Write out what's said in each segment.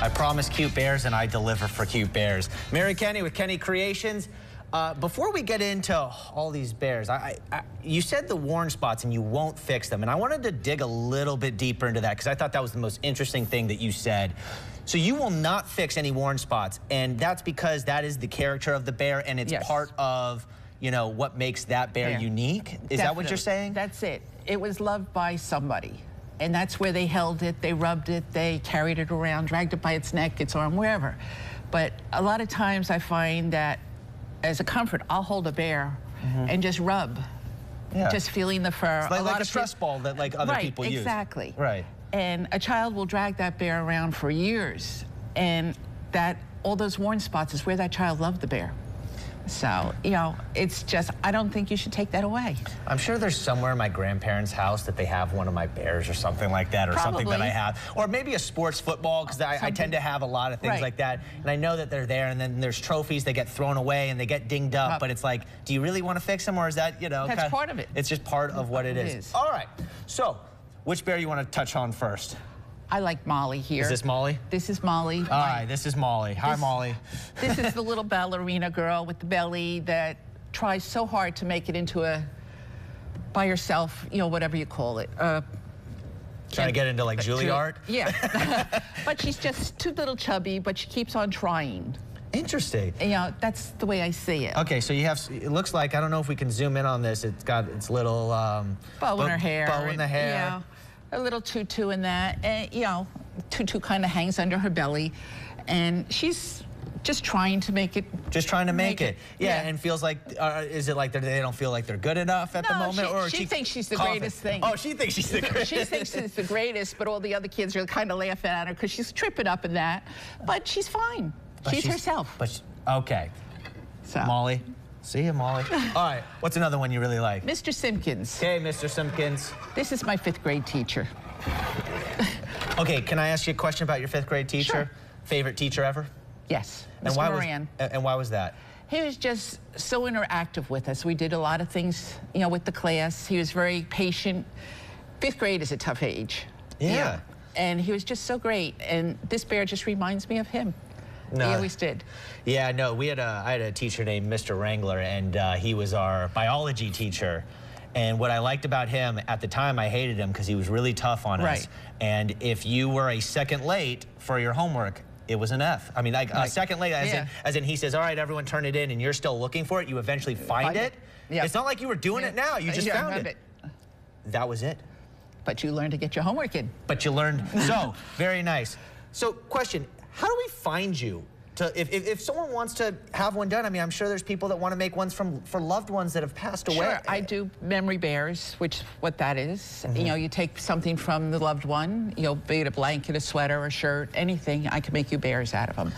I promise cute bears and I deliver for cute bears. Mary Kenney with Kenney Kreations. Before we get into all these bears, you said the worn spots and you won't fix them. And I wanted to dig a little bit deeper into that because I thought that was the most interesting thing that you said. So you will not fix any worn spots. And that's because that is the character of the bear and it's part of, you know, what makes that bear unique. Is that what you're saying? That's it. It was loved by somebody. And that's where they held it, they rubbed it, they carried it around, dragged it by its neck, its arm, wherever. But a lot of times I find that as a comfort, I'll hold a bear and just rub, just feeling the fur. It's like a stress ball that like other people use. Exactly. Right. And a child will drag that bear around for years, and that all those worn spots is where that child loved the bear. So, you know, it's just, I don't think you should take that away. I'm sure there's somewhere in my grandparents' house that they have one of my bears or something like that, or something that I have. Or maybe a sports football, because I tend to have a lot of things like that. And I know that they're there, and then there's trophies that get thrown away and they get dinged up. But it's like, do you really want to fix them, or is that, you know? That's part of it. It's just part of what it is. All right. So, which bear you want to touch on first? I like Molly here. Is this Molly? This is Molly. All right, this is Molly. Hi, Molly. This is the little ballerina girl with the belly that tries so hard to make it into a, by herself, you know, whatever you call it. Trying to get into like Juilliard? Yeah. But she's just too little chubby, but she keeps on trying. Interesting. You know, that's the way I see it. Okay, so you have, it looks like, I don't know if we can zoom in on this, it's got its little bow in her hair. Bow in the hair. Yeah. A little tutu in that, and you know, tutu kind of hangs under her belly, and she's just trying to make it. Just trying to make it. Yeah, and feels like, is it like they don't feel like they're good enough at the moment, or she thinks she's the greatest thing. Oh, she thinks she's the greatest. She thinks she's the greatest, but all the other kids are kind of laughing at her because she's tripping up in that, but she's fine. She's herself. Okay. So. Molly. See you, Molly. All right, what's another one you really like? Mr. Simpkins. Okay, Mr. Simpkins. This is my 5th grade teacher. Okay, can I ask you a question about your 5th grade teacher? Sure. Favorite teacher ever? Yes, And Mr. Moran. And why was that? He was just so interactive with us. We did a lot of things, you know, with the class. He was very patient. 5th grade is a tough age. Yeah. And he was just so great. And this bear just reminds me of him. No. He always did. Yeah, no, I had a teacher named Mr. Wrangler, and he was our biology teacher. And what I liked about him, at the time I hated him because he was really tough on us. And if you were a second late for your homework, it was an F. I mean, like a second late, as in he says, all right, everyone turn it in, and you're still looking for it, you eventually find it. It's not like you were doing it now, you just found it. That was it. But you learned to get your homework in. But you learned, so, very nice. So, question, how do we find you? If someone wants to have one done, I mean, I'm sure there's people that want to make ones for loved ones that have passed away. Sure, I do memory bears, which what that is. You know, you take something from the loved one, you know, be it a blanket, a sweater, a shirt, anything, I can make you bears out of them.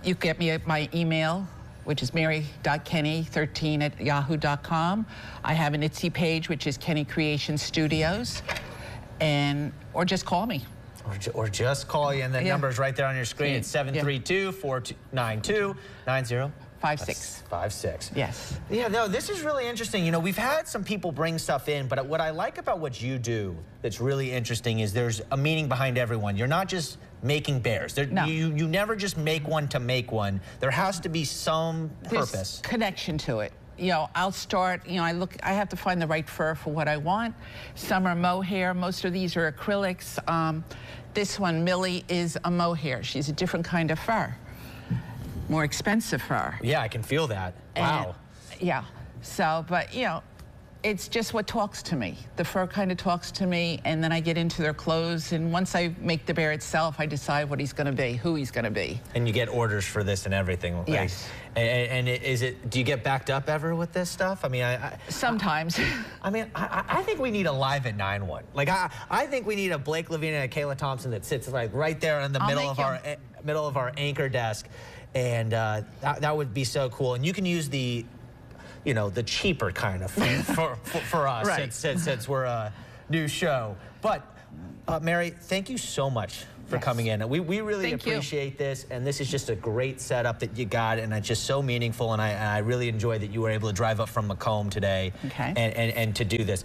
You can get me at my email, which is mary.kenney13@yahoo.com. I have an Etsy page, which is Kenney Kreations Studios, or just call me. Or just call you, and the number is right there on your screen. It's 732-492-9056. Yes. Yeah, no, this is really interesting. You know, we've had some people bring stuff in, but what I like about what you do that's really interesting is there's a meaning behind everyone. You're not just making bears. No. You never just make one to make one. There has to be some purpose. There's connection to it. You know, I'll start, you know, I have to find the right fur for what I want. Some are mohair, most of these are acrylics. This one, Millie, is a mohair. She's a different kind of fur, more expensive fur. Yeah, I can feel that. Wow. Yeah, so, but you know, it's just what talks to me. The fur kind of talks to me, and then I get into their clothes, and once I make the bear itself, I decide what he's gonna be, who he's gonna be. And you get orders for this and everything. Like, yes. And do you get backed up ever with this stuff? I mean, sometimes. I think we need a Live at 9-1. Like, I think we need a Blake Levine and a Kayla Thompson that sits like right there in the middle of our anchor desk, and that would be so cool. And you can use the, you know, the cheaper kind of for us, since we're a new show. But Mary, thank you so much for coming in. We really appreciate this, and this is just a great setup that you got, and it's just so meaningful, and I really enjoy that you were able to drive up from Macomb today and to do this.